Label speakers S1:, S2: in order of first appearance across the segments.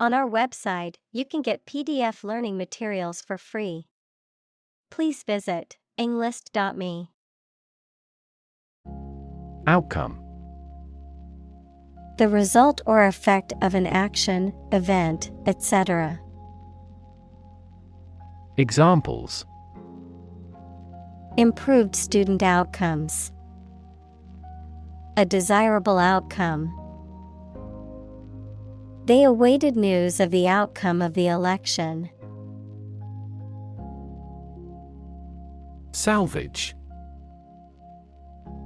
S1: On our website, you can get PDF learning materials for free. Please visit englist.me.
S2: Outcome.
S1: The result or effect of an action, event, etc.
S2: Examples.
S1: Improved student outcomes. A desirable outcome. They awaited news of the outcome of the election.
S2: Salvage.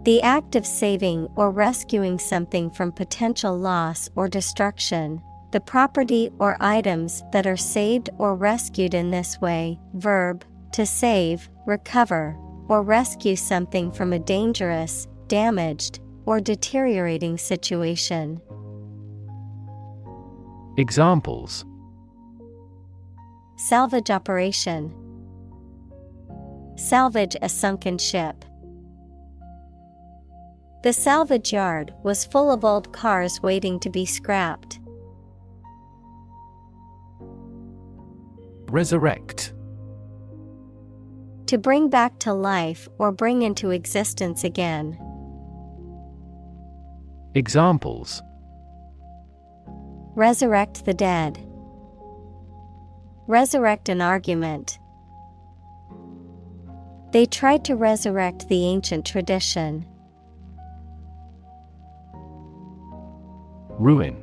S1: The act of saving or rescuing something from potential loss or destruction, the property or items that are saved or rescued in this way. Verb, to save, recover, or rescue something from a dangerous, damaged, or deteriorating situation.
S2: Examples.
S1: Salvage operation. Salvage a sunken ship. The salvage yard was full of old cars waiting to be scrapped.
S2: Resurrect.
S1: To bring back to life or bring into existence again.
S2: Examples.
S1: Resurrect the dead. Resurrect an argument. They tried to resurrect the ancient tradition.
S2: Ruin.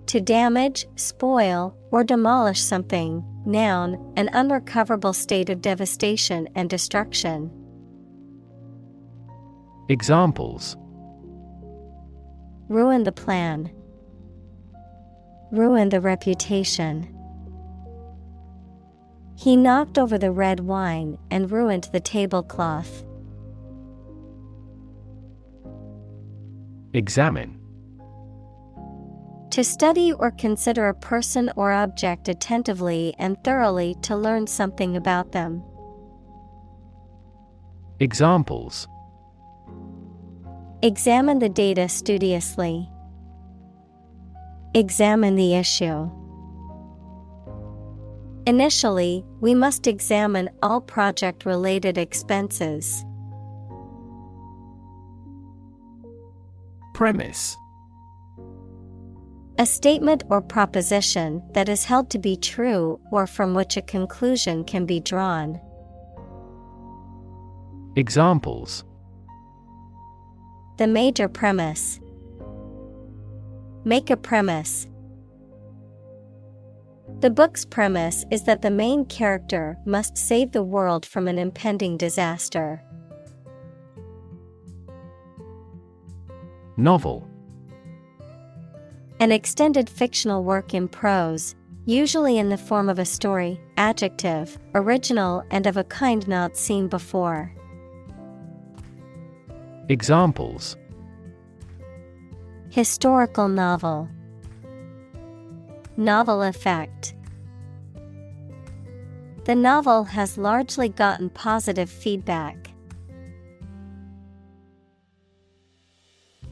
S1: To damage, spoil, or demolish something. Noun, an unrecoverable state of devastation and destruction.
S2: Examples.
S1: Ruin the plan. Ruin the reputation. He knocked over the red wine and ruined the tablecloth.
S2: Examine.
S1: To study or consider a person or object attentively and thoroughly to learn something about them.
S2: Examples.
S1: Examine the data studiously. Examine the issue. Initially, we must examine all project-related expenses.
S2: Premise.
S1: A statement or proposition that is held to be true or from which a conclusion can be drawn.
S2: Examples.
S1: The major premise. Make a premise. The book's premise is that the main character must save the world from an impending disaster.
S2: Novel.
S1: An extended fictional work in prose, usually in the form of a story. Adjective, original and of a kind not seen before.
S2: Examples.
S1: Historical novel. Novel effect. The novel has largely gotten positive feedback.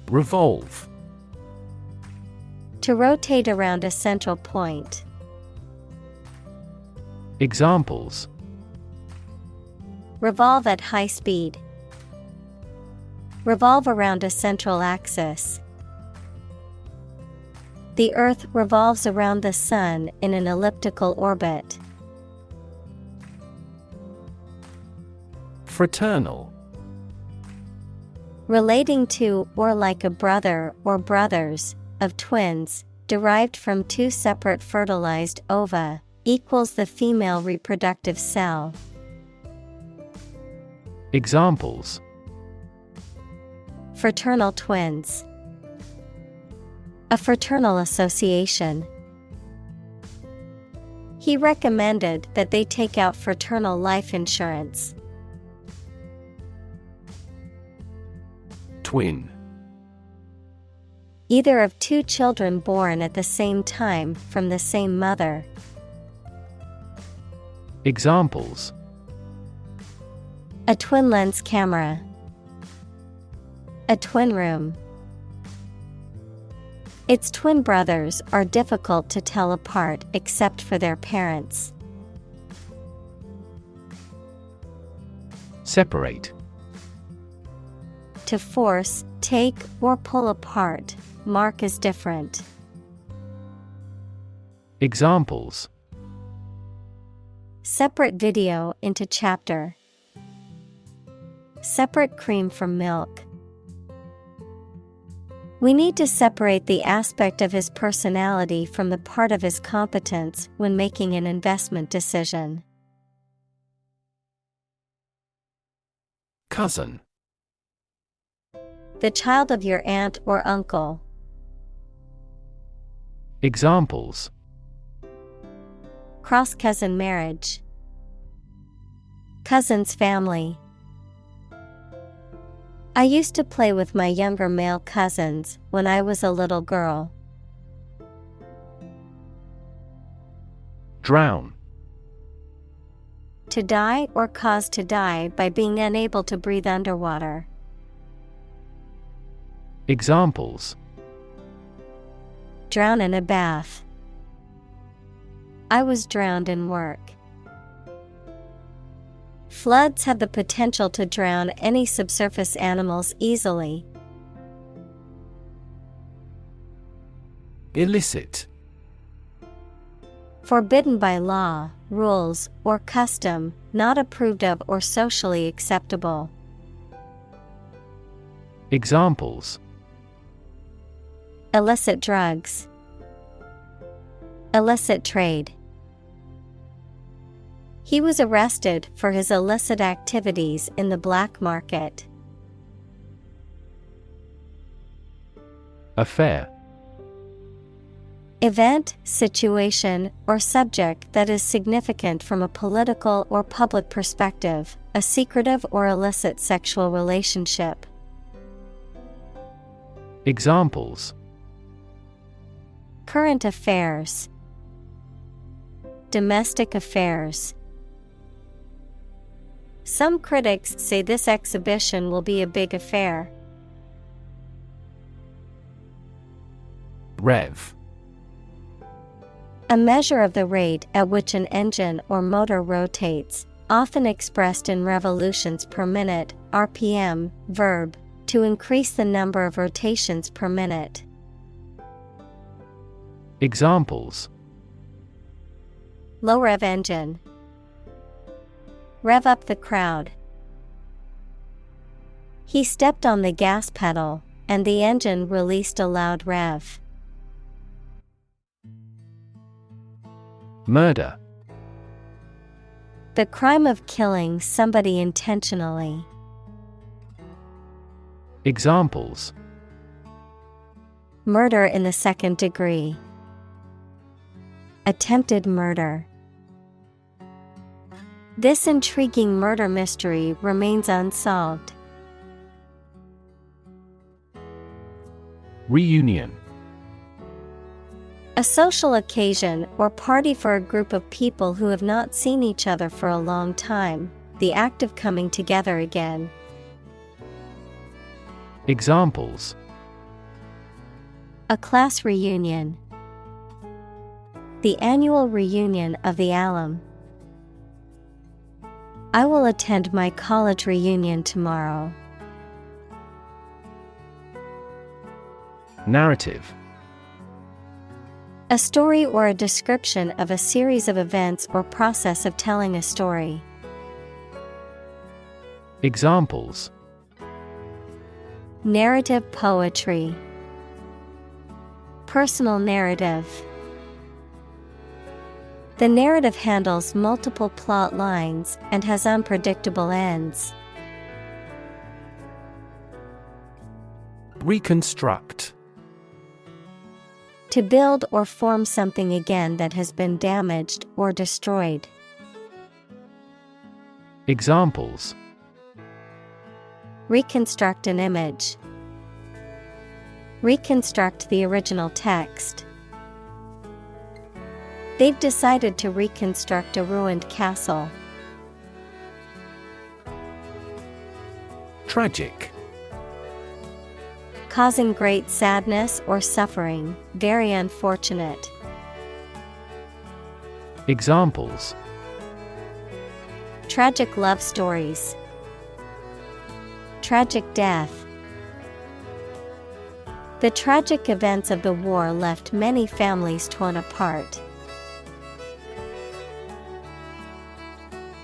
S2: Revolve.
S1: To rotate around a central point.
S2: Examples.
S1: Revolve at high speed. Revolve around a central axis. The Earth revolves around the Sun in an elliptical orbit.
S2: Fraternal.
S1: Relating to or like a brother or brothers of twins, derived from two separate fertilized ova, equals the female reproductive cell.
S2: Examples.
S1: Fraternal twins. A fraternal association. He recommended that they take out fraternal life insurance.
S2: Twin.
S1: Either of two children born at the same time from the same mother.
S2: Examples.
S1: A twin lens camera. A twin room. Its twin brothers are difficult to tell apart except for their parents.
S2: Separate.
S1: To force, take, or pull apart, mark as different.
S2: Examples:
S1: separate video into chapter. Separate cream from milk. We need to separate the aspect of his personality from the part of his competence when making an investment decision.
S2: Cousin.
S1: The child of your aunt or uncle.
S2: Examples:
S1: cross-cousin marriage. Cousin's family. I used to play with my younger male cousins when I was a little girl.
S2: Drown.
S1: To die or cause to die by being unable to breathe underwater.
S2: Examples:
S1: drown in a bath. I was drowned in work. Floods have the potential to drown any subsurface animals easily.
S2: Illicit.
S1: Forbidden by law, rules, or custom, not approved of or socially acceptable.
S2: Examples:
S1: illicit drugs. Illicit trade. He was arrested for his illicit activities in the black market.
S2: Affair.
S1: Event, situation, or subject that is significant from a political or public perspective, a secretive or illicit sexual relationship.
S2: Examples:
S1: current affairs. Domestic affairs. Some critics say this exhibition will be a big affair.
S2: Rev.
S1: A measure of the rate at which an engine or motor rotates, often expressed in revolutions per minute, RPM, verb, to increase the number of rotations per minute.
S2: Examples:
S1: low rev engine. Rev up the crowd. He stepped on the gas pedal, and the engine released a loud rev.
S2: Murder.
S1: The crime of killing somebody intentionally.
S2: Examples:
S1: murder in the second degree. Attempted murder. This intriguing murder mystery remains unsolved.
S2: Reunion.
S1: A social occasion or party for a group of people who have not seen each other for a long time, the act of coming together again.
S2: Examples:
S1: a class reunion. The annual reunion of the alum. I will attend my college reunion tomorrow.
S2: Narrative.
S1: A story or a description of a series of events or process of telling a story.
S2: Examples:
S1: narrative poetry. Personal narrative. The narrative handles multiple plot lines and has unpredictable ends.
S2: Reconstruct.
S1: To build or form something again that has been damaged or destroyed.
S2: Examples:
S1: reconstruct an image. Reconstruct the original text. They've decided to reconstruct a ruined castle.
S2: Tragic.
S1: causing great sadness or suffering, very unfortunate.
S2: Examples:
S1: Tragic love stories. Tragic death. The tragic events of the war left many families torn apart.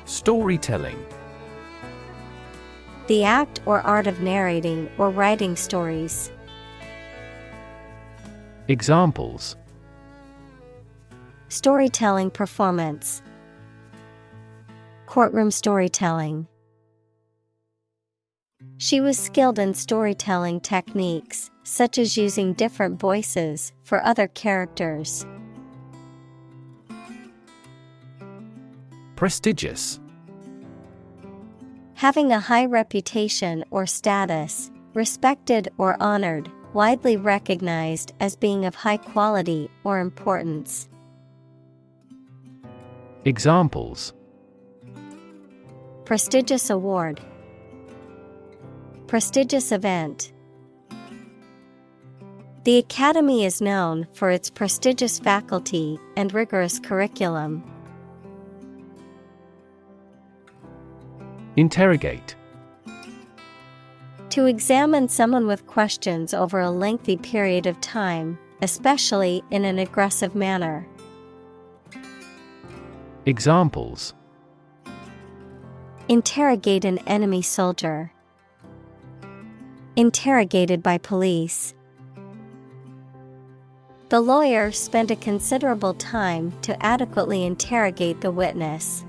S2: Storytelling.
S1: The act or art of narrating or writing stories.
S2: Examples:
S1: Storytelling performance. Courtroom storytelling. She was skilled in storytelling techniques, such as using different voices for other characters.
S2: Prestigious.
S1: Having a high reputation or status, respected or honored, widely recognized as being of high quality or importance.
S2: Examples:
S1: Prestigious award. Prestigious event. The Academy is known for its prestigious faculty and rigorous curriculum.
S2: Interrogate.
S1: To examine someone with questions over a lengthy period of time, especially in an aggressive manner.
S2: Examples:
S1: Interrogate an enemy soldier. Interrogated by police. The lawyer spent a considerable time to adequately interrogate the witness.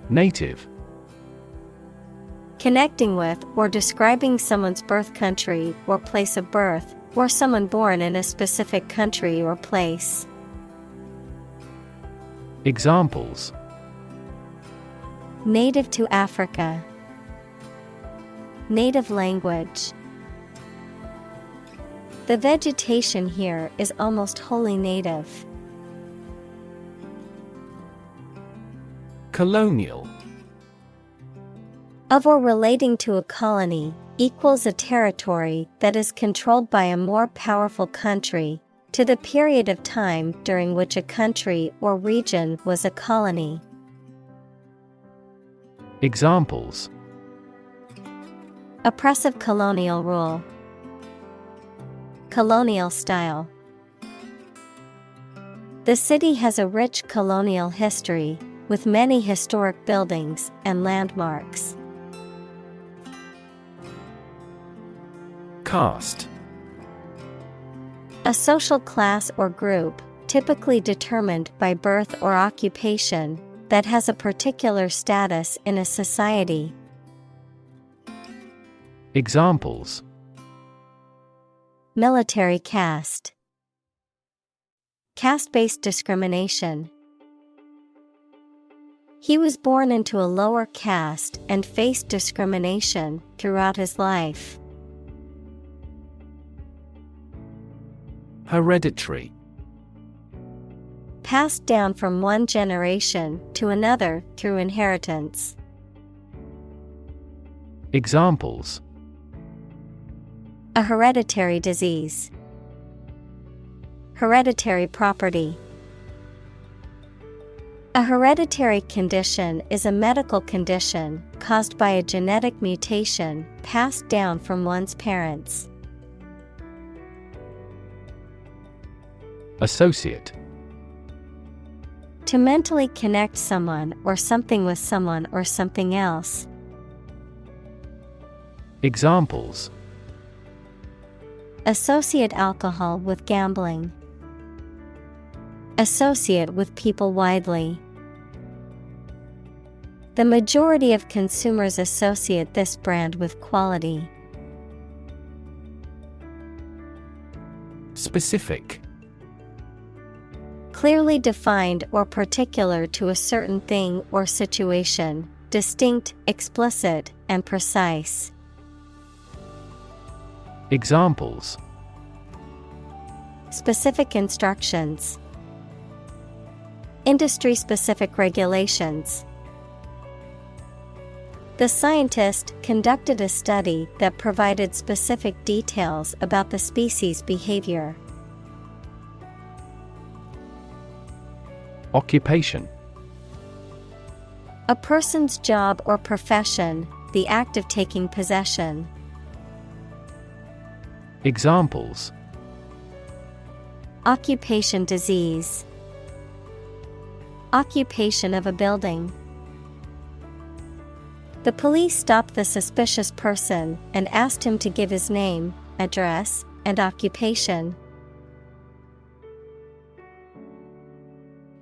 S2: Native.
S1: Connecting with or describing someone's birth country or place of birth, or someone born in a specific country or place.
S2: Examples:
S1: Native to Africa. Native language. The vegetation here is almost wholly native.
S2: Colonial.
S1: Of or relating to a colony, equals a territory that is controlled by a more powerful country, to the period of time during which a country or region was a colony.
S2: Examples:
S1: Oppressive colonial rule. Colonial style. The city has a rich colonial history, with many historic buildings and landmarks.
S2: Caste.
S1: A social class or group, typically determined by birth or occupation, that has a particular status in a society.
S2: Examples:
S1: Military caste. Caste-based discrimination. He was born into a lower caste and faced discrimination throughout his life.
S2: Hereditary.
S1: Passed down from one generation to another through inheritance.
S2: Examples:
S1: A hereditary disease. Hereditary property. A hereditary condition is a medical condition caused by a genetic mutation passed down from one's parents.
S2: Associate.
S1: To mentally connect someone or something with someone or something else.
S2: Examples:
S1: Associate alcohol with gambling. Associate with people widely. The majority of consumers associate this brand with quality.
S2: Specific.
S1: Clearly defined or particular to a certain thing or situation, distinct, explicit, and precise.
S2: Examples:
S1: Specific instructions. Industry-specific regulations. The scientist conducted a study that provided specific details about the species' behavior.
S2: Occupation.
S1: A person's job or profession, the act of taking possession.
S2: Examples:
S1: Occupation disease. Occupation of a building. The police stopped the suspicious person and asked him to give his name, address, and occupation.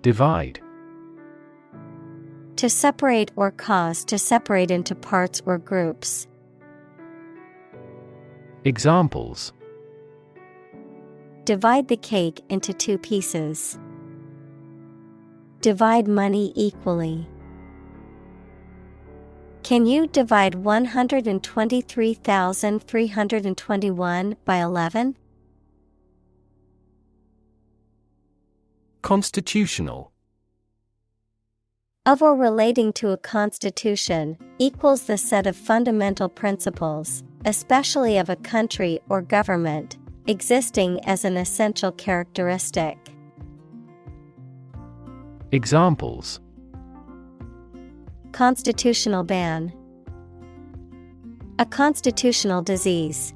S2: Divide.
S1: To separate or cause to separate into parts or groups.
S2: Examples:
S1: Divide the cake into 2 pieces. Divide money equally. Can you divide 123,321 by 11?
S2: Constitutional.
S1: Of or relating to a constitution, equals the set of fundamental principles, especially of a country or government, existing as an essential characteristic.
S2: Examples:
S1: Constitutional ban. A constitutional disease.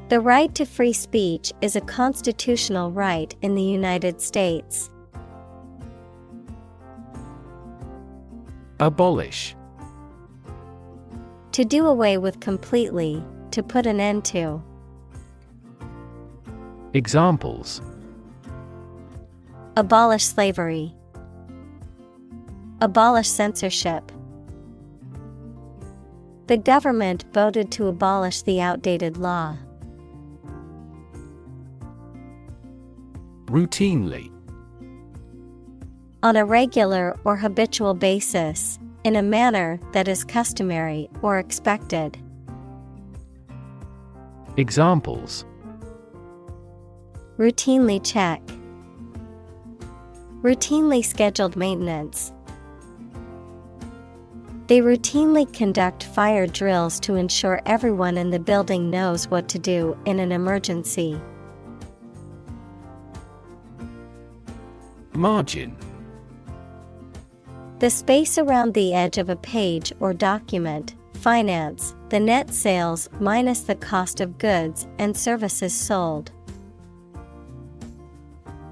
S1: The right to free speech is a constitutional right in the United States.
S2: Abolish.
S1: To do away with completely, to put an end to.
S2: Examples:
S1: Abolish slavery. Abolish censorship. The government voted to abolish the outdated law.
S2: Routinely.
S1: On a regular or habitual basis, in a manner that is customary or expected.
S2: Examples:
S1: Routinely check. Routinely scheduled maintenance. They routinely conduct fire drills to ensure everyone in the building knows what to do in an emergency.
S2: Margin.
S1: The space around the edge of a page or document. Finance, the net sales minus the cost of goods and services sold.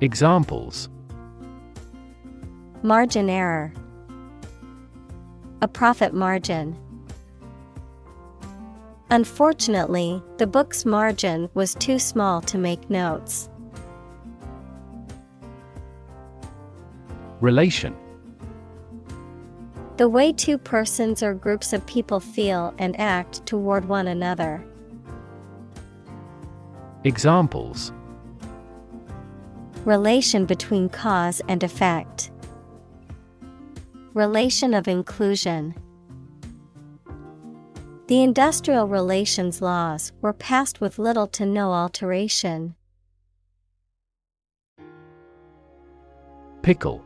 S2: Examples:
S1: Margin error. A profit margin. Unfortunately, the book's margin was too small to make notes.
S2: Relation.
S1: The way 2 persons or groups of people feel and act toward one another.
S2: Examples:
S1: Relation between cause and effect. Relation of inclusion. The industrial relations laws were passed with little to no alteration.
S2: Pickle.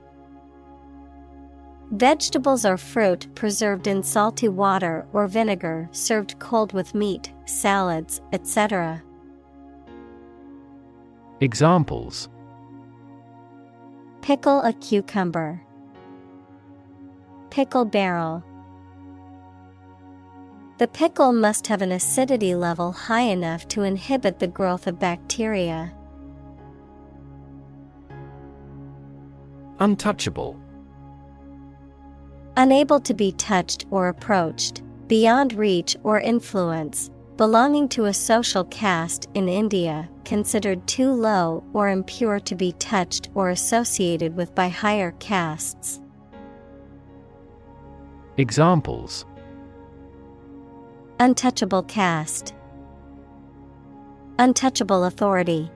S1: Vegetables or fruit preserved in salty water or vinegar served cold with meat, salads, etc.
S2: Examples:
S1: Pickle a cucumber. Pickle barrel. The pickle must have an acidity level high enough to inhibit the growth of bacteria.
S2: Untouchable.
S1: Unable to be touched or approached, beyond reach or influence, belonging to a social caste in India, considered too low or impure to be touched or associated with by higher castes.
S2: Examples:
S1: Untouchable caste. Untouchable authority.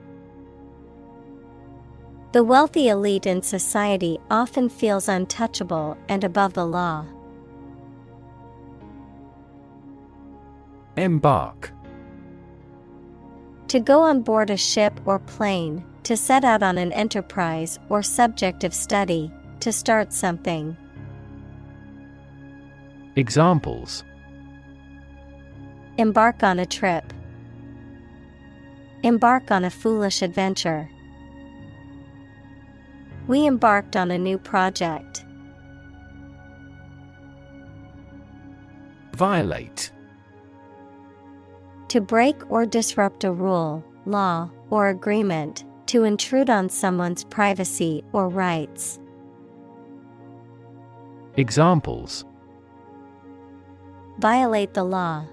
S1: The wealthy elite in society often feels untouchable and above the law.
S2: Embark.
S1: To go on board a ship or plane, to set out on an enterprise or subject of study, to start something.
S2: Examples.
S1: Embark on a trip. Embark on a foolish adventure. We embarked on a new project.
S2: Violate.
S1: To break or disrupt a rule, law, or agreement, to intrude on someone's privacy or rights.
S2: Examples.
S1: Violate the law.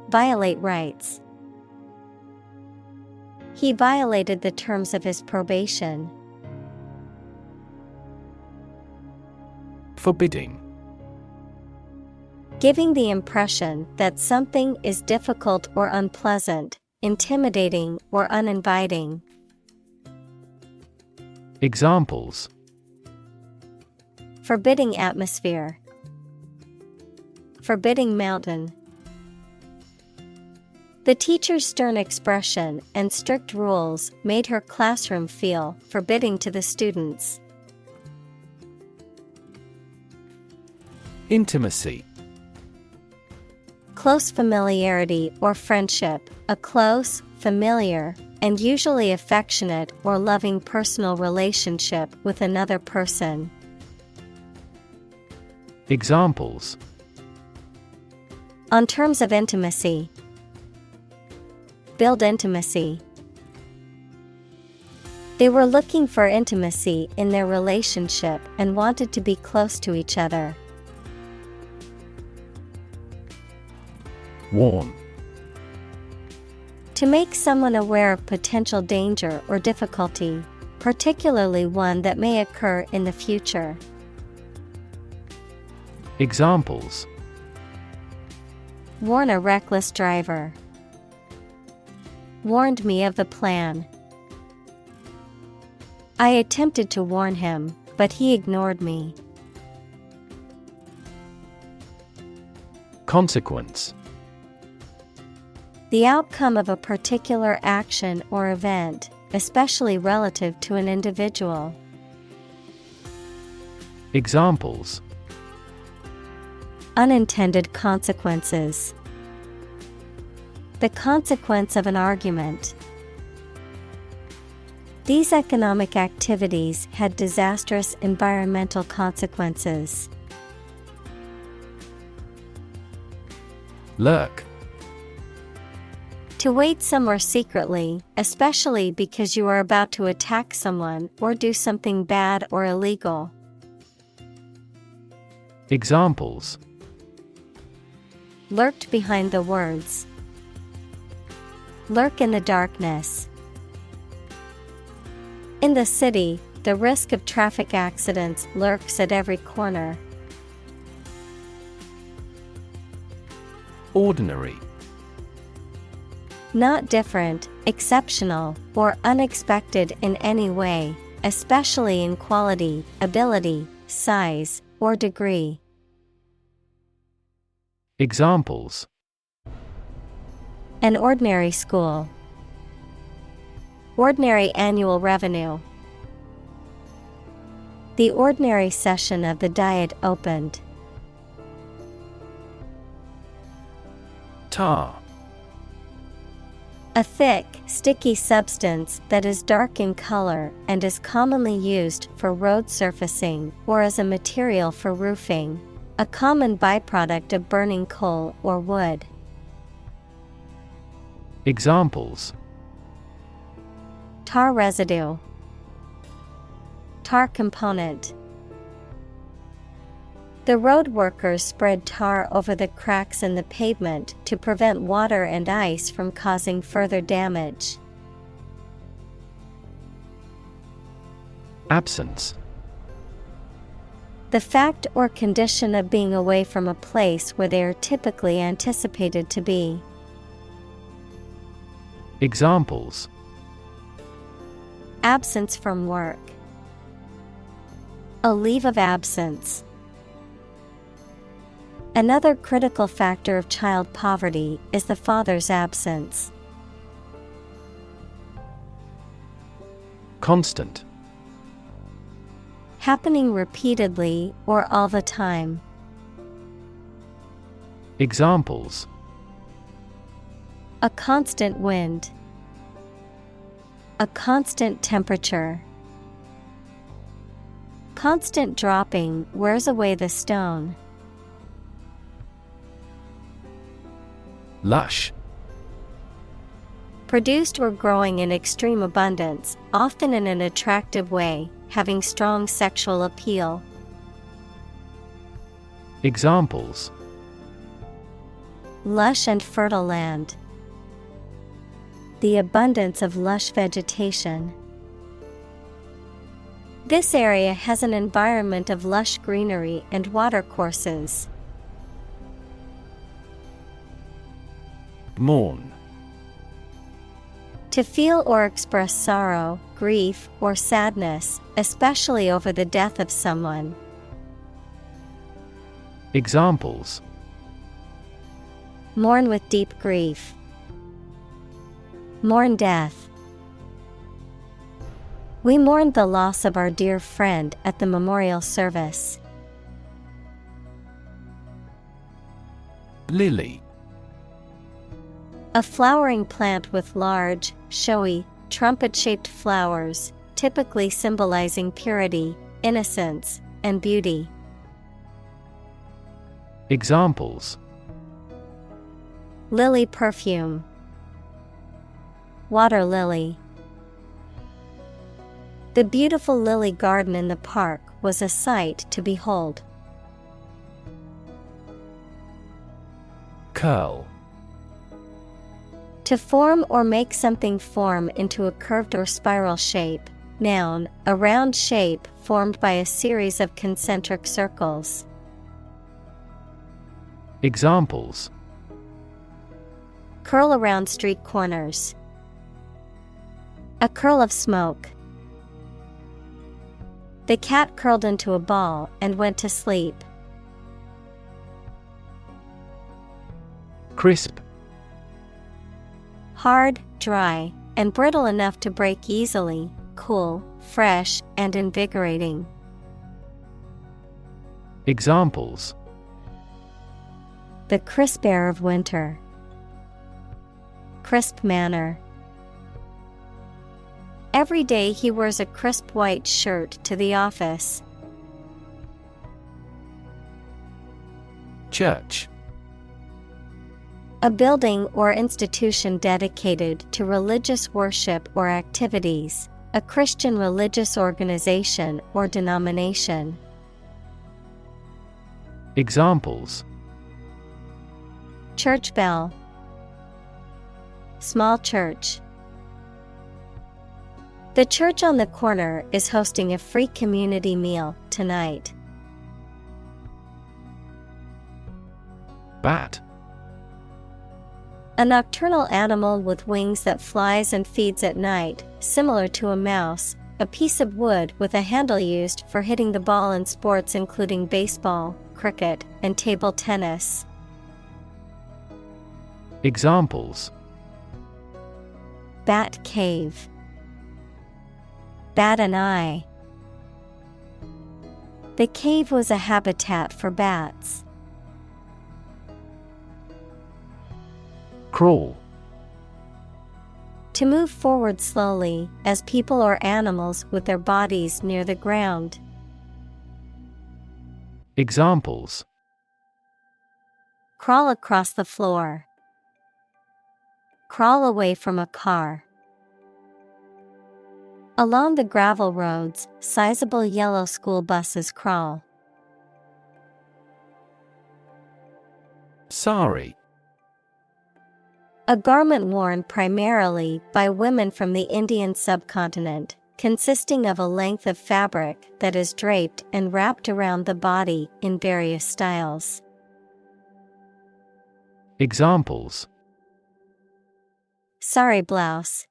S1: Violate rights. He violated the terms of his probation.
S2: Forbidding.
S1: Giving the impression that something is difficult or unpleasant, intimidating or uninviting.
S2: Examples.
S1: Forbidding atmosphere. Forbidding mountain. The teacher's stern expression and strict rules made her classroom feel forbidding to the students.
S2: Intimacy.
S1: Close familiarity or friendship, a close, familiar, and usually affectionate or loving personal relationship with another person.
S2: Examples.
S1: On terms of intimacy. Build intimacy. They were looking for intimacy in their relationship and wanted to be close to each other.
S2: Warn.
S1: To make someone aware of potential danger or difficulty, particularly one that may occur in the future.
S2: Examples.
S1: Warn a reckless driver. Warned me of the plan. I attempted to warn him, but he ignored me.
S2: Consequence.
S1: The outcome of a particular action or event, especially relative to an individual.
S2: Examples.
S1: Unintended consequences. The consequence of an argument. These economic activities had disastrous environmental consequences.
S2: Lurk.
S1: To wait somewhere secretly, especially because you are about to attack someone or do something bad or illegal.
S2: Examples.
S1: Lurked behind the words. Lurk in the darkness. In the city, the risk of traffic accidents lurks at every corner.
S2: Ordinary.
S1: Not different, exceptional, or unexpected in any way, especially in quality, ability, size, or degree.
S2: Examples.
S1: An ordinary school. Ordinary annual revenue. The ordinary session of the Diet opened.
S2: Tar.
S1: A thick, sticky substance that is dark in color and is commonly used for road surfacing or as a material for roofing, a common byproduct of burning coal or wood.
S2: Examples.
S1: Tar residue. Tar component. The road workers spread tar over the cracks in the pavement to prevent water and ice from causing further damage.
S2: Absence.
S1: The fact or condition of being away from a place where they are typically anticipated to be.
S2: Examples.
S1: Absence from work. A leave of absence. Another critical factor of child poverty is the father's absence.
S2: Constant.
S1: Happening repeatedly or all the time.
S2: Examples:
S1: a constant wind, a constant temperature. Constant dropping wears away the stone.
S2: Lush.
S1: Produced or growing in extreme abundance, often in an attractive way, having strong sexual appeal.
S2: Examples:
S1: lush and fertile land, the abundance of lush vegetation. This area has an environment of lush greenery and watercourses.
S2: Mourn.
S1: To feel or express sorrow, grief, or sadness, especially over the death of someone.
S2: Examples:
S1: mourn with deep grief, mourn death. We mourned the loss of our dear friend at the memorial service.
S2: Lily.
S1: A flowering plant with large, showy, trumpet-shaped flowers, typically symbolizing purity, innocence, and beauty.
S2: Examples:
S1: lily perfume, water lily. The beautiful lily garden in the park was a sight to behold.
S2: Curl.
S1: To form or make something form into a curved or spiral shape. Noun, a round shape formed by a series of concentric circles.
S2: Examples:
S1: curl around street corners, a curl of smoke. The cat curled into a ball and went to sleep.
S2: Crisp.
S1: Hard, dry, and brittle enough to break easily, cool, fresh, and invigorating.
S2: Examples:
S1: the crisp air of winter, crisp manner. Every day he wears a crisp white shirt to the office.
S2: Church.
S1: A building or institution dedicated to religious worship or activities, a Christian religious organization or denomination.
S2: Examples:
S1: church bell, small church. The church on the corner is hosting a free community meal tonight.
S2: Bat.
S1: A nocturnal animal with wings that flies and feeds at night, similar to a mouse, a piece of wood with a handle used for hitting the ball in sports including baseball, cricket, and table tennis.
S2: Examples:
S1: bat cave, bat an eye. The cave was a habitat for bats.
S2: Crawl.
S1: To move forward slowly, as people or animals with their bodies near the ground.
S2: Examples:
S1: crawl across the floor, crawl away from a car. Along the gravel roads, sizable yellow school buses crawl.
S2: Sari.
S1: A garment worn primarily by women from the Indian subcontinent, consisting of a length of fabric that is draped and wrapped around the body in various styles.
S2: Examples:
S1: sari blouse,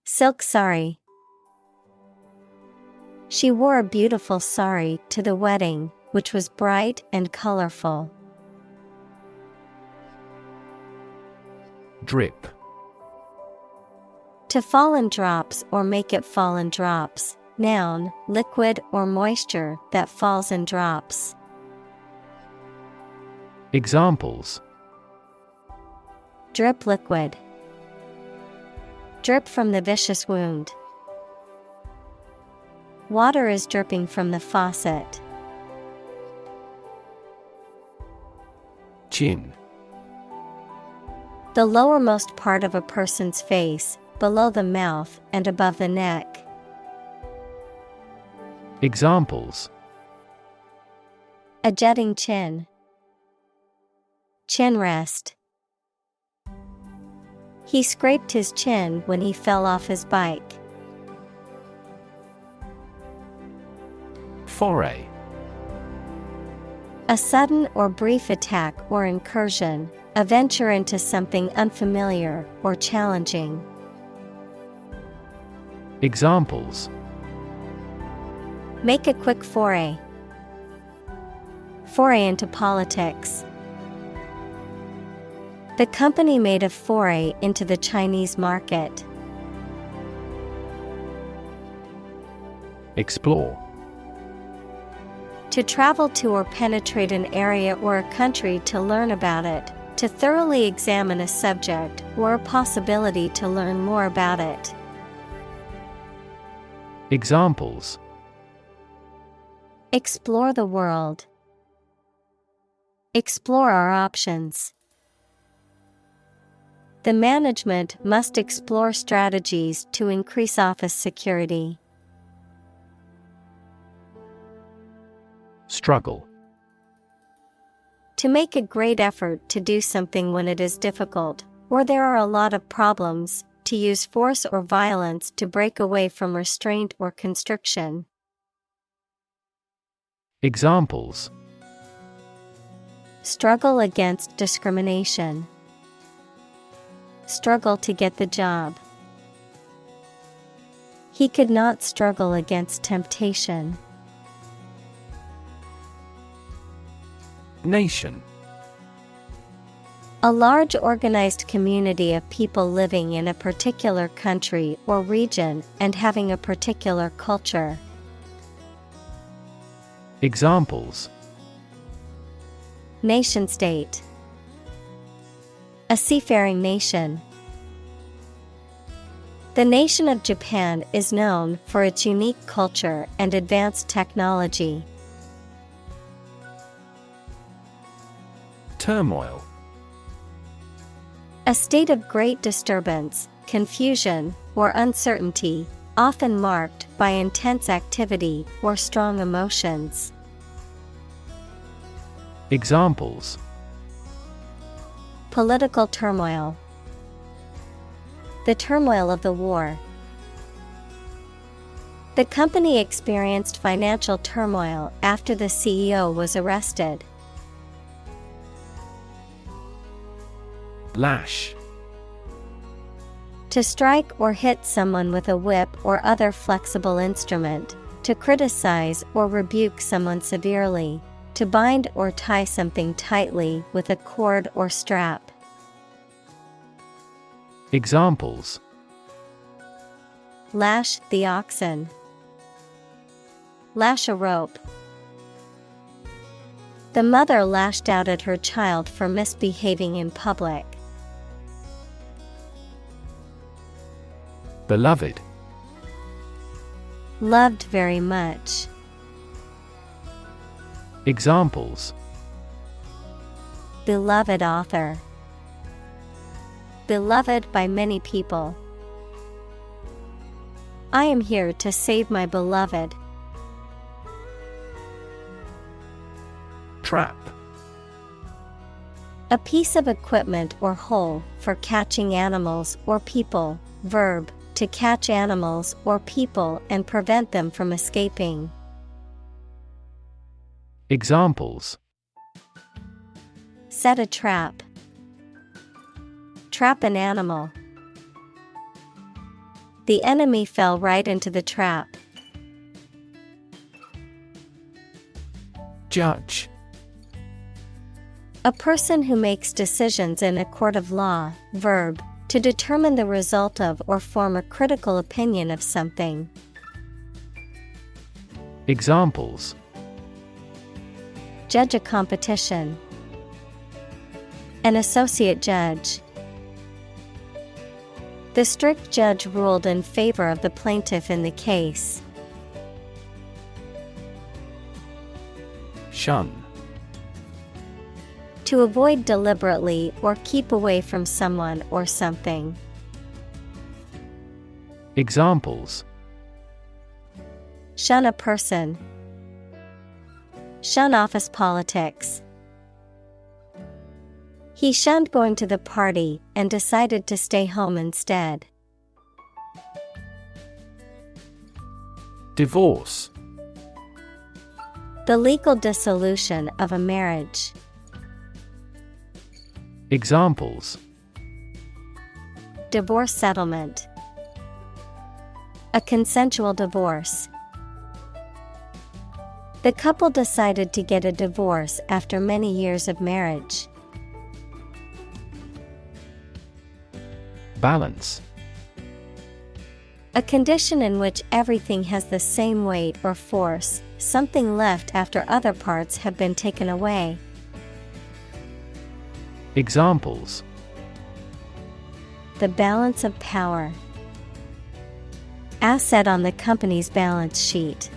S1: silk sari. She wore a beautiful sari to the wedding, which was bright and colorful.
S2: Drip.
S1: To fall in drops or make it fall in drops. Noun, liquid or moisture that falls in drops.
S2: Examples:
S1: drip liquid, drip from the vicious wound. Water is dripping from the faucet.
S2: Chin.
S1: The lowermost part of a person's face, below the mouth and above the neck.
S2: Examples:
S1: a jutting chin, chin rest. He scraped his chin when he fell off his bike.
S2: Foray.
S1: A sudden or brief attack or incursion, a venture into something unfamiliar or challenging.
S2: Examples:
S1: make a quick foray, foray into politics. The company made a foray into the Chinese market.
S2: Explore.
S1: To travel to or penetrate an area or a country to learn about it, to thoroughly examine a subject or a possibility to learn more about it.
S2: Examples:
S1: explore the world, explore our options. The management must explore strategies to increase office security.
S2: Struggle.
S1: To make a great effort to do something when it is difficult, or there are a lot of problems, to use force or violence to break away from restraint or constriction.
S2: Examples:
S1: struggle against discrimination, struggle to get the job. He could not struggle against temptation.
S2: Nation.
S1: A large organized community of people living in a particular country or region and having a particular culture.
S2: Examples:
S1: nation state, a seafaring nation. The nation of Japan is known for its unique culture and advanced technology.
S2: Turmoil.
S1: A state of great disturbance, confusion, or uncertainty, often marked by intense activity or strong emotions.
S2: Examples:
S1: political turmoil, the turmoil of the war. The company experienced financial turmoil after the CEO was arrested.
S2: Lash.
S1: To strike or hit someone with a whip or other flexible instrument, to criticize or rebuke someone severely, to bind or tie something tightly with a cord or strap.
S2: Examples:
S1: lash the oxen, lash a rope. The mother lashed out at her child for misbehaving in public.
S2: Beloved.
S1: Loved very much.
S2: Examples:
S1: beloved author, beloved by many people. I am here to save my beloved.
S2: Trap.
S1: A piece of equipment or hole for catching animals or people. Verb, to catch animals or people and prevent them from escaping.
S2: Examples:
S1: set a trap, trap an animal. The enemy fell right into the trap.
S2: Judge.
S1: A person who makes decisions in a court of law. Verb, to determine the result of or form a critical opinion of something.
S2: Examples:
S1: judge a competition, An associate judge. The strict judge ruled in favor of the plaintiff in the case.
S2: Shun.
S1: To avoid deliberately or keep away from someone or something.
S2: Examples:
S1: Shun a person. Shun office politics. He shunned going to the party and decided to stay home instead.
S2: Divorce.
S1: The legal dissolution of a marriage.
S2: Examples:
S1: Divorce settlement. A consensual divorce. The couple decided to get a divorce after many years of marriage.
S2: Balance.
S1: A condition in which everything has the same weight or force, something left after other parts have been taken away.
S2: Examples:
S1: The balance of power. Asset on the company's balance sheet.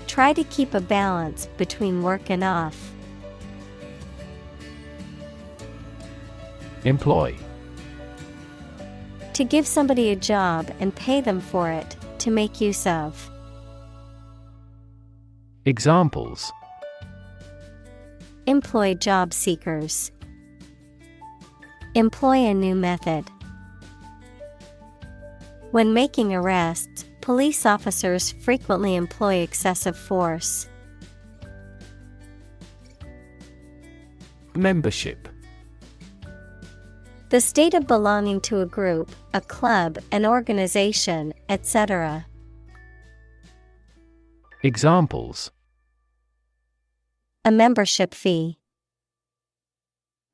S1: Try to keep a balance between work and off.
S2: Employ.
S1: To give somebody a job and pay them for it, to make use of.
S2: Examples:
S1: Employ job seekers. Employ a new method. When making arrests, police officers frequently employ excessive force.
S2: Membership.
S1: The state of belonging to a group, a club, an organization, etc.
S2: Examples:
S1: A membership fee.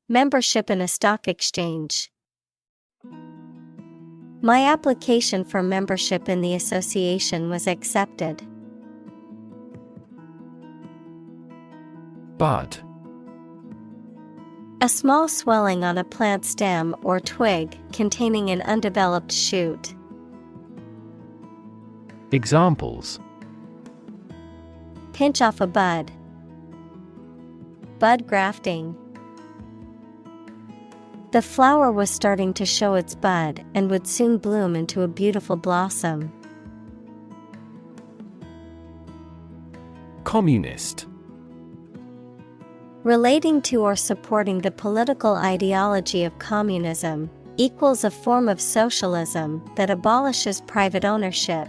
S1: Membership in a stock exchange. My application for membership in the association was accepted.
S2: Bud.
S1: A small swelling on a plant stem or twig containing an undeveloped shoot.
S2: Examples:
S1: Pinch off a bud. Bud grafting. The flower was starting to show its bud and would soon bloom into a beautiful blossom.
S2: Communist.
S1: Relating to or supporting the political ideology of communism, equals a form of socialism that abolishes private ownership.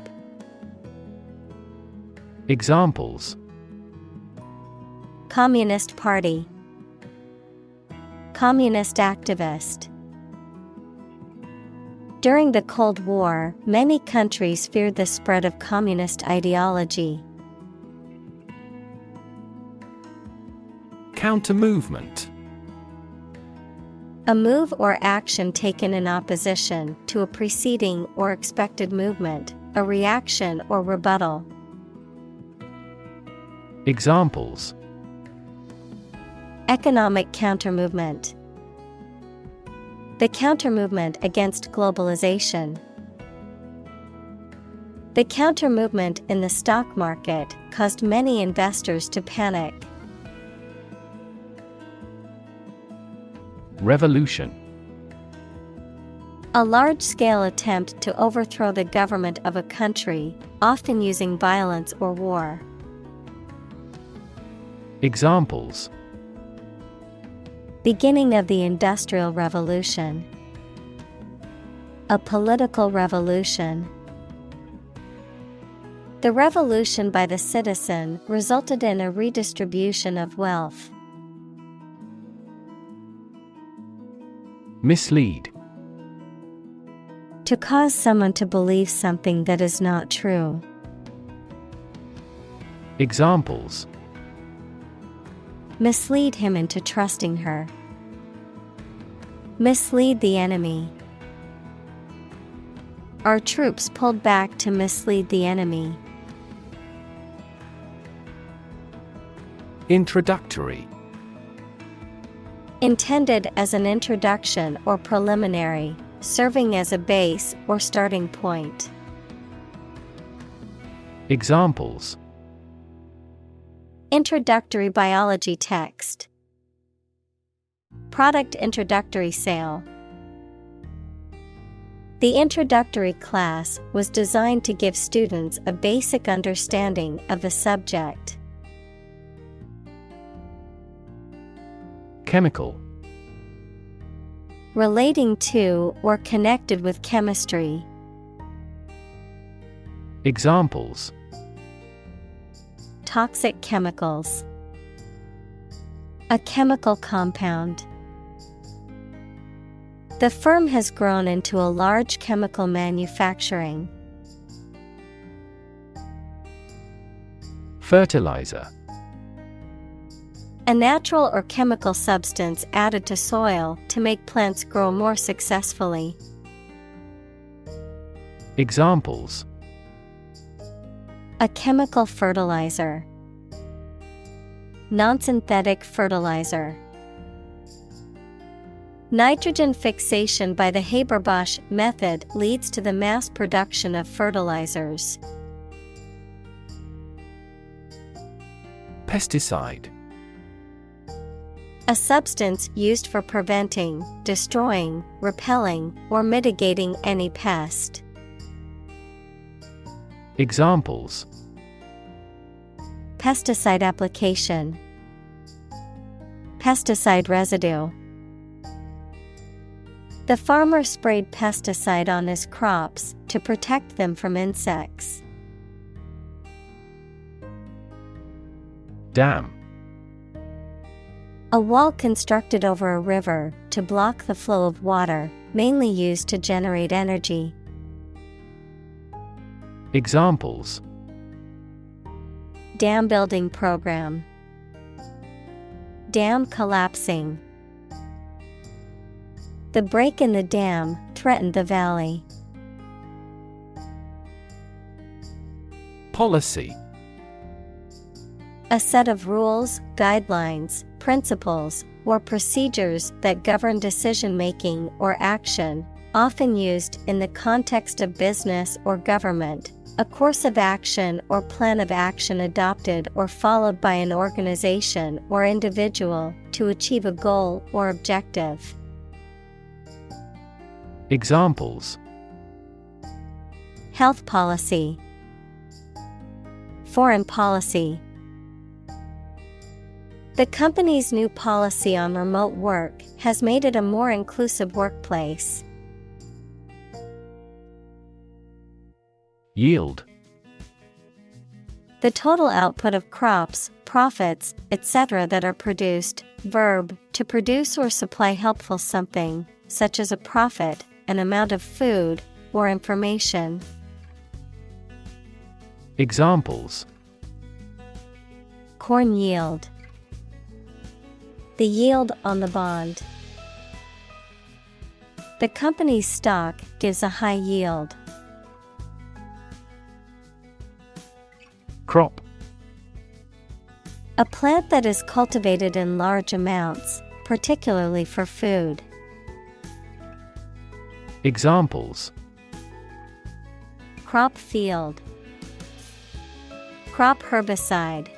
S2: Examples:
S1: Communist Party. Communist activist. During the Cold War, many countries feared the spread of communist ideology.
S2: Counter-movement.
S1: A move or action taken in opposition to a preceding or expected movement, a reaction or rebuttal.
S2: Examples:
S1: Economic counter-movement. The counter-movement against globalization. The counter-movement in the stock market caused many investors to panic.
S2: Revolution.
S1: A large-scale attempt to overthrow the government of a country, often using violence or war.
S2: Examples:
S1: Beginning of the Industrial Revolution. A political revolution. The revolution by the citizen resulted in a redistribution of wealth.
S2: Mislead.
S1: To cause someone to believe something that is not true.
S2: Examples:
S1: Mislead him into trusting her. Mislead the enemy. Our troops pulled back to mislead the enemy.
S2: Introductory.
S1: Intended as an introduction or preliminary, serving as a base or starting point.
S2: Examples:
S1: Introductory biology text. Product introductory sale. The introductory class was designed to give students a basic understanding of the subject.
S2: Chemical.
S1: Relating to or connected with chemistry.
S2: Examples:
S1: Toxic chemicals. A chemical compound. The firm has grown into a large chemical manufacturing.
S2: Fertilizer.
S1: A natural or chemical substance added to soil to make plants grow more successfully.
S2: Examples:
S1: A chemical fertilizer. Non-synthetic fertilizer. Nitrogen fixation by the Haber-Bosch method leads to the mass production of fertilizers.
S2: Pesticide.
S1: A substance used for preventing, destroying, repelling, or mitigating any pest.
S2: Examples:
S1: Pesticide application. Pesticide residue. The farmer sprayed pesticide on his crops to protect them from insects.
S2: Dam.
S1: A wall constructed over a river to block the flow of water, mainly used to generate energy.
S2: Examples:
S1: Dam building program. Dam collapsing. The break in the dam threatened the valley.
S2: Policy.
S1: A set of rules, guidelines, principles, or procedures that govern decision-making or action, often used in the context of business or government. A course of action or plan of action adopted or followed by an organization or individual to achieve a goal or objective.
S2: Examples:
S1: Health policy. Foreign policy. The company's new policy on remote work has made it a more inclusive workplace.
S2: Yield.
S1: The total output of crops, profits, etc. that are produced. Verb, to produce or supply helpful something, such as a profit, an amount of food, or information.
S2: Examples:
S1: Corn yield. The yield on the bond. The company's stock gives a high yield.
S2: Crop.
S1: A plant that is cultivated in large amounts, particularly for food.
S2: Examples:
S1: Crop field. Crop herbicide.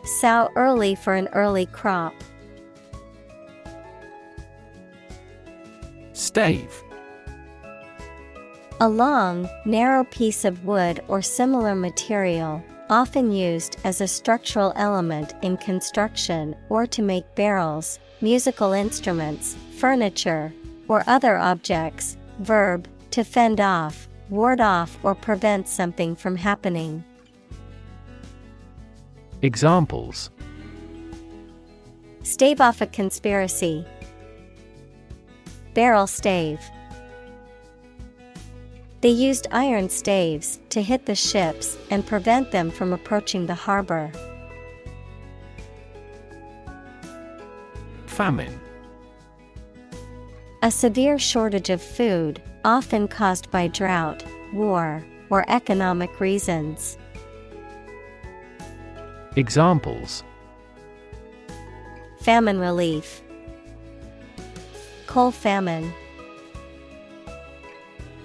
S1: Sow early for an early crop.
S2: Stave.
S1: A long, narrow piece of wood or similar material, often used as a structural element in construction or to make barrels, musical instruments, furniture, or other objects. Verb, to fend off, ward off or prevent something from happening.
S2: Examples:
S1: Stave off a conspiracy. Barrel stave. They used iron staves to hit the ships and prevent them from approaching the harbor.
S2: Famine.
S1: A severe shortage of food, often caused by drought, war, or economic reasons.
S2: Examples:
S1: Famine relief. Coal famine.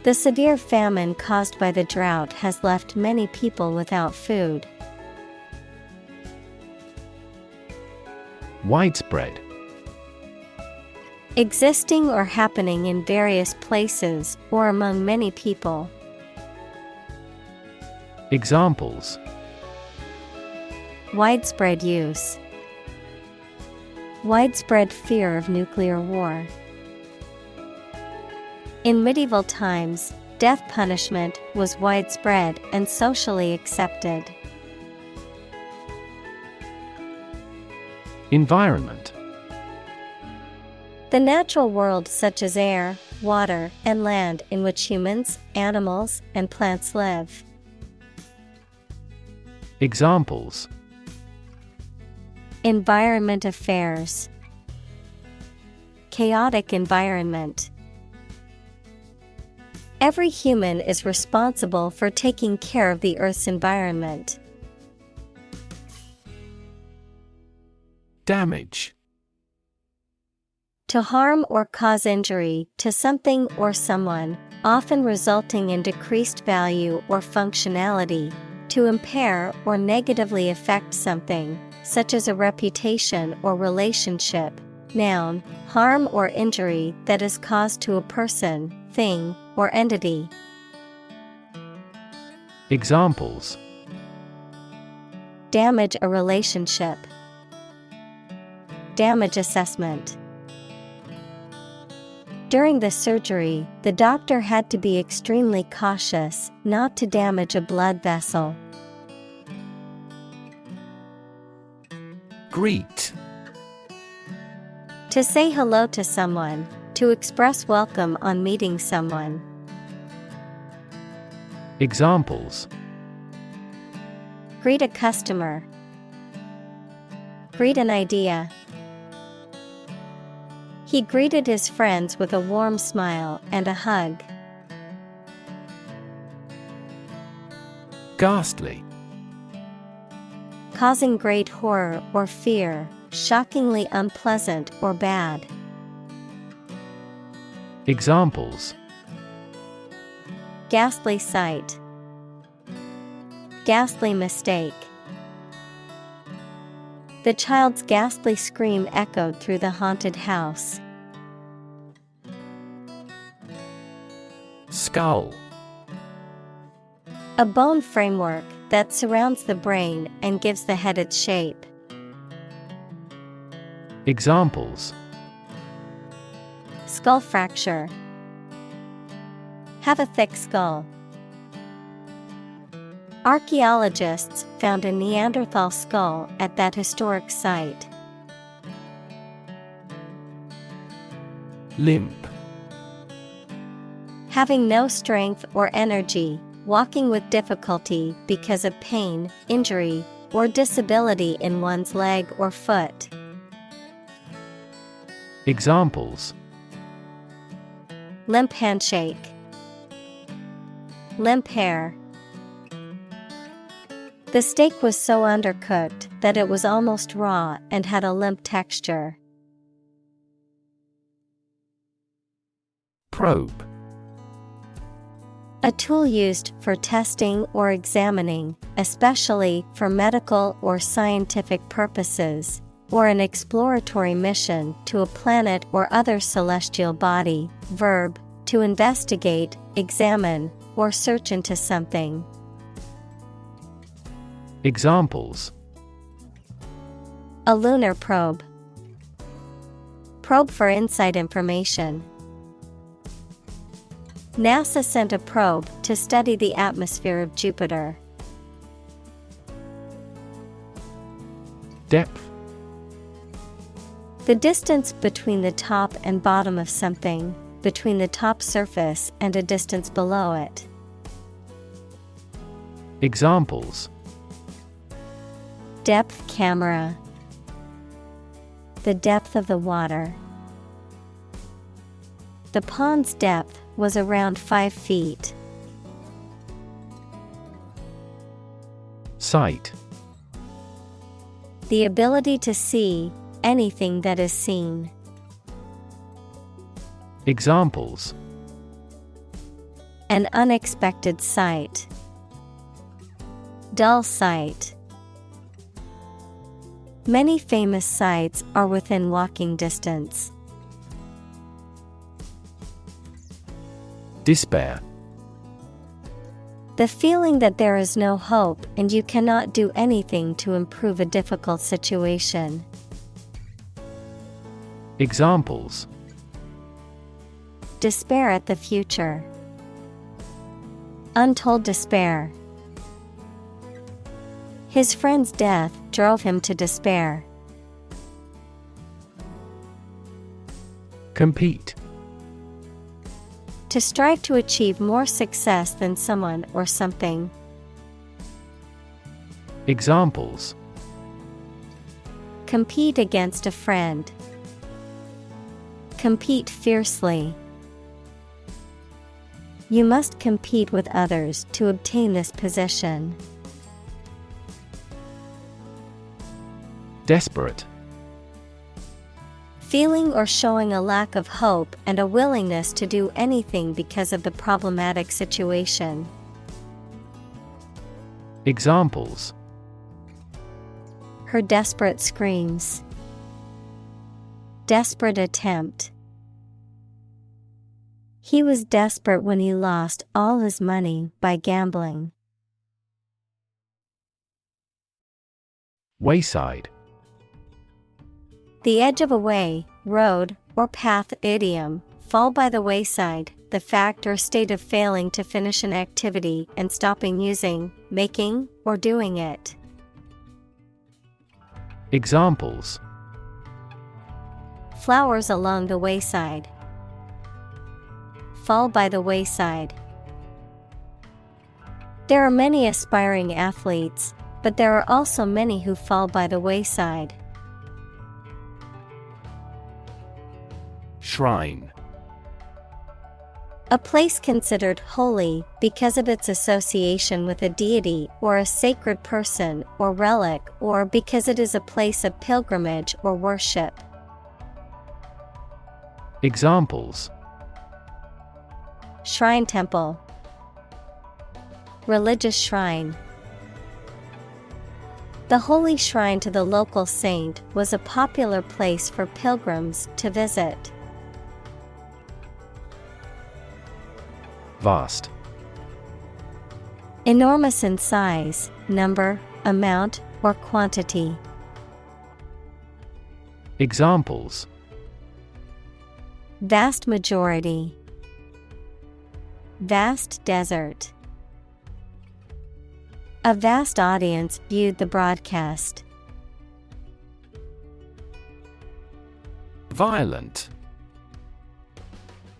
S1: The severe famine caused by the drought has left many people without food.
S2: Widespread.
S1: Existing or happening in various places or among many people.
S2: Examples:
S1: Widespread use. Widespread fear of nuclear war. In medieval times, death punishment was widespread and socially accepted.
S2: Environment.
S1: The natural world such as air, water, and land in which humans, animals, and plants live.
S2: Examples:
S1: Environment affairs. Chaotic environment. Every human is responsible for taking care of the Earth's environment.
S2: Damage.
S1: To harm or cause injury to something or someone, often resulting in decreased value or functionality. To impair or negatively affect something, such as a reputation or relationship. Noun, harm or injury that is caused to a person, thing, or entity.
S2: Examples:
S1: Damage a relationship. Damage assessment. During the surgery, the doctor had to be extremely cautious not to damage a blood vessel.
S2: Greet.
S1: To say hello to someone, to express welcome on meeting someone.
S2: Examples:
S1: Greet a customer. Greet an idea. He greeted his friends with a warm smile and a hug.
S2: Ghastly.
S1: Causing great horror or fear, shockingly unpleasant or bad.
S2: Examples:
S1: Ghastly sight. Ghastly mistake. The child's ghastly scream echoed through the haunted house.
S2: Skull.
S1: A bone framework that surrounds the brain and gives the head its shape.
S2: Examples:
S1: Skull fracture. Have a thick skull. Archaeologists found a Neanderthal skull at that historic site.
S2: Limp.
S1: Having no strength or energy, walking with difficulty because of pain, injury, or disability in one's leg or foot.
S2: Examples:
S1: Limp handshake. Limp hair. The steak was so undercooked that it was almost raw and had a limp texture.
S2: Probe.
S1: A tool used for testing or examining, especially for medical or scientific purposes, or an exploratory mission to a planet or other celestial body. Verb, to investigate, examine, or search into something.
S2: Examples:
S1: A lunar probe. Probe for inside information. NASA sent a probe to study the atmosphere of Jupiter.
S2: Depth.
S1: The distance between the top and bottom of something, between the top surface and a distance below it.
S2: Examples:
S1: Depth camera. The depth of the water. The pond's depth was around 5 feet.
S2: Sight.
S1: The ability to see, anything that is seen.
S2: Examples:
S1: An unexpected sight. Dull sight. Many famous sites are within walking distance.
S2: Despair.
S1: The feeling that there is no hope and you cannot do anything to improve a difficult situation.
S2: Examples:
S1: Despair at the future. Untold despair. His friend's death drove him to despair.
S2: Compete.
S1: To strive to achieve more success than someone or something.
S2: Examples:
S1: Compete against a friend. Compete fiercely. You must compete with others to obtain this position.
S2: Desperate.
S1: Feeling or showing a lack of hope and a willingness to do anything because of the problematic situation.
S2: Examples:
S1: Her desperate screams. Desperate attempt. He was desperate when he lost all his money by gambling.
S2: Wayside.
S1: The edge of a way, road, or path. Idiom, fall by the wayside, the fact or state of failing to finish an activity and stopping using, making, or doing it.
S2: Examples:
S1: Flowers along the wayside. Fall by the wayside. There are many aspiring athletes, but there are also many who fall by the wayside.
S2: Shrine.
S1: A place considered holy because of its association with a deity or a sacred person or relic, or because it is a place of pilgrimage or worship.
S2: Examples:
S1: Shrine temple. Religious shrine. The holy shrine to the local saint was a popular place for pilgrims to visit.
S2: Vast.
S1: Enormous in size, number, amount, or quantity.
S2: Examples:
S1: Vast majority. Vast desert. A vast audience viewed the broadcast.
S2: Violent.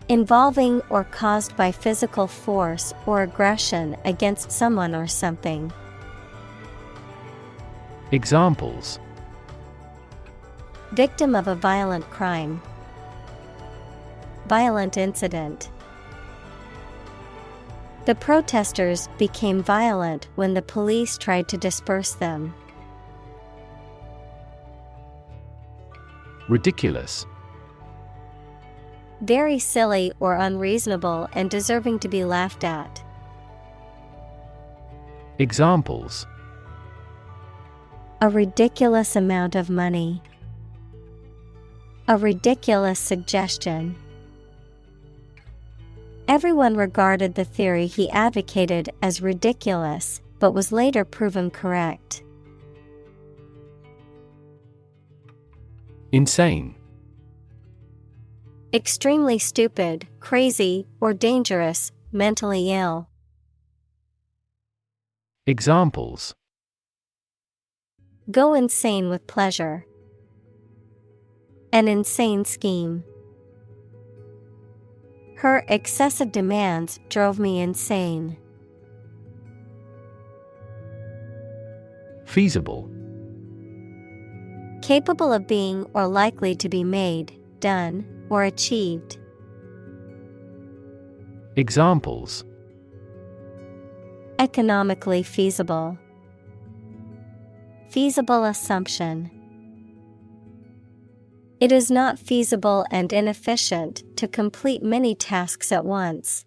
S1: Involving or caused by physical force or aggression against someone or something.
S2: Examples:
S1: Victim of a violent crime. Violent incident. The protesters became violent when the police tried to disperse them.
S2: Ridiculous.
S1: Very silly or unreasonable and deserving to be laughed at.
S2: Examples:
S1: A ridiculous amount of money. A ridiculous suggestion. Everyone regarded the theory he advocated as ridiculous, but was later proven correct.
S2: Insane.
S1: Extremely stupid, crazy, or dangerous, mentally ill.
S2: Examples:
S1: Go insane with pleasure. An insane scheme. Her excessive demands drove me insane.
S2: Feasible.
S1: Capable of being or likely to be made, done, or achieved.
S2: Examples:
S1: Economically feasible. Feasible assumption. It is not feasible and inefficient to complete many tasks at once.